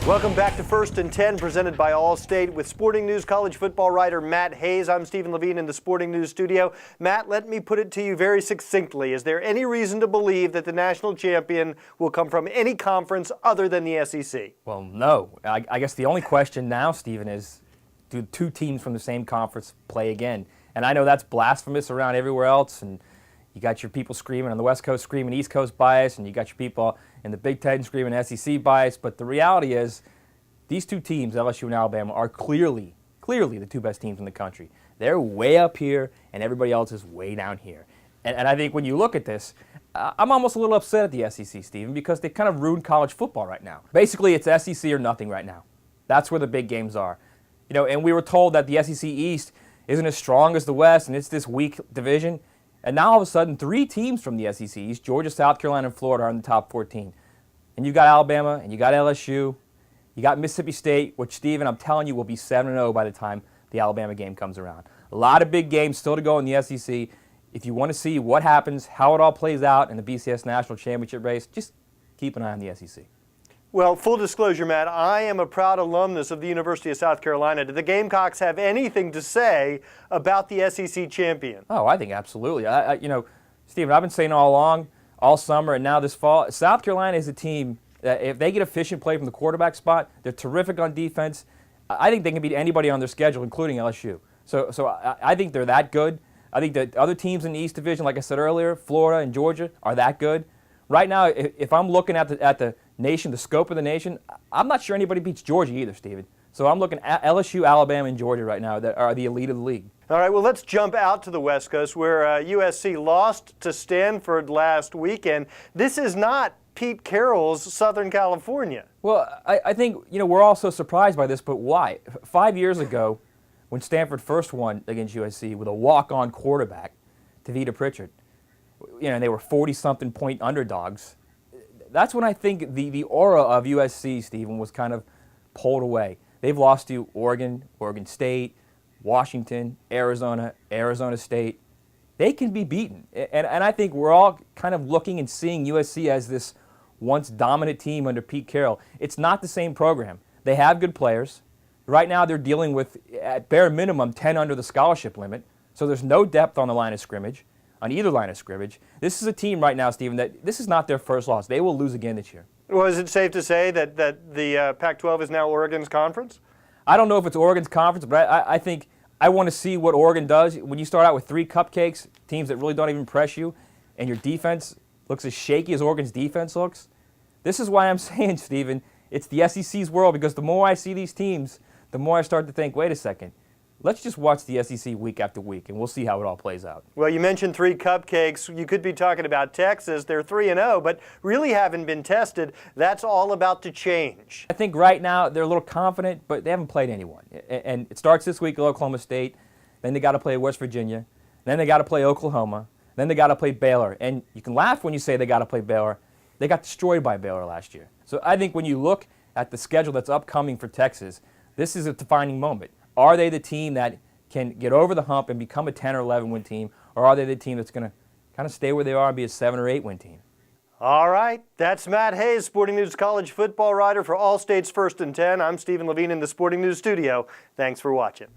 Welcome back to First and 10, presented by Allstate with Sporting News college football writer Matt Hayes. I'm Stephen Levine in the Sporting News studio. Matt, let me put it to you very succinctly. Is there any reason to believe that the national champion will come from any conference other than the SEC? Well, no. I guess the only question now, Stephen, is do two teams from the same conference play again? And I know that's blasphemous around everywhere else, and you got your people screaming on the West Coast screaming East Coast bias, and you got your people in the Big Ten screaming SEC bias. But the reality is these two teams, LSU and Alabama, are clearly the two best teams in the country. They're way up here, and everybody else is way down here. And I think when you look at this, I'm almost a little upset at the SEC, Stephen, because they kind of ruined college football right now. Basically, it's SEC or nothing right now. That's where the big games are. You know, and we were told that the SEC East isn't as strong as the West, and it's this weak division. And now all of a sudden, three teams from the SEC East, Georgia, South Carolina, and Florida, are in the top 14. And you've got Alabama, and you got LSU, you got Mississippi State, which, Stephen, I'm telling you, will be 7-0 by the time the Alabama game comes around. A lot of big games still to go in the SEC. If you want to see what happens, how it all plays out in the BCS National Championship race, just keep an eye on the SEC. Well, full disclosure, Matt, I am a proud alumnus of the University of South Carolina. Do the Gamecocks have anything to say about the SEC champion? Oh, I think absolutely. You know, Stephen, I've been saying all along, all summer and now this fall, South Carolina is a team that if they get efficient play from the quarterback spot, they're terrific on defense. I think they can beat anybody on their schedule, including LSU. So I think they're that good. I think that other teams in the East Division, like I said earlier, Florida and Georgia, are that good. Right now, if I'm looking at the nation, the scope of the nation, I'm not sure anybody beats Georgia either, Stephen. So I'm looking at LSU, Alabama, and Georgia right now that are the elite of the league. All right, well, let's jump out to the West Coast where USC lost to Stanford last weekend. This is not Pete Carroll's Southern California. Well, I think, you know, we're all so surprised by this, but why? 5 years ago, when Stanford first won against USC with a walk-on quarterback, Tavita Pritchard, you know, they were 40-something point underdogs. That's when I think the aura of USC, Stephen, was kind of pulled away. They've lost to Oregon, Oregon State, Washington, Arizona, Arizona State. They can be beaten. And I think we're all kind of looking and seeing USC as this once dominant team under Pete Carroll. It's not the same program. They have good players. Right now they're dealing with, at bare minimum, 10 under the scholarship limit. So there's no depth on the line of scrimmage, on either line of scrimmage. This is a team right now, Stephen, that this is not their first loss. They will lose again this year. Well, is it safe to say that the Pac-12 is now Oregon's conference? I don't know if it's Oregon's conference, but I think I want to see what Oregon does. When you start out with three cupcakes, teams that really don't even press you, and your defense looks as shaky as Oregon's defense looks, this is why I'm saying, Stephen, it's the SEC's world, because the more I see these teams, the more I start to think, wait a second, let's just watch the SEC week after week, and we'll see how it all plays out. Well, you mentioned three cupcakes. You could be talking about Texas. They're 3-0, but really haven't been tested. That's all about to change. I think right now they're a little confident, but they haven't played anyone. And it starts this week at Oklahoma State. Then they got to play West Virginia. Then they got to play Oklahoma. Then they got to play Baylor. And you can laugh when you say they got to play Baylor. They got destroyed by Baylor last year. So I think when you look at the schedule that's upcoming for Texas, this is a defining moment. Are they the team that can get over the hump and become a 10 or 11 win team, or are they the team that's going to kind of stay where they are and be a 7 or 8 win team? All right, that's Matt Hayes, Sporting News college football writer for Allstate's First and 10. I'm Stephen Levine in the Sporting News studio. Thanks for watching.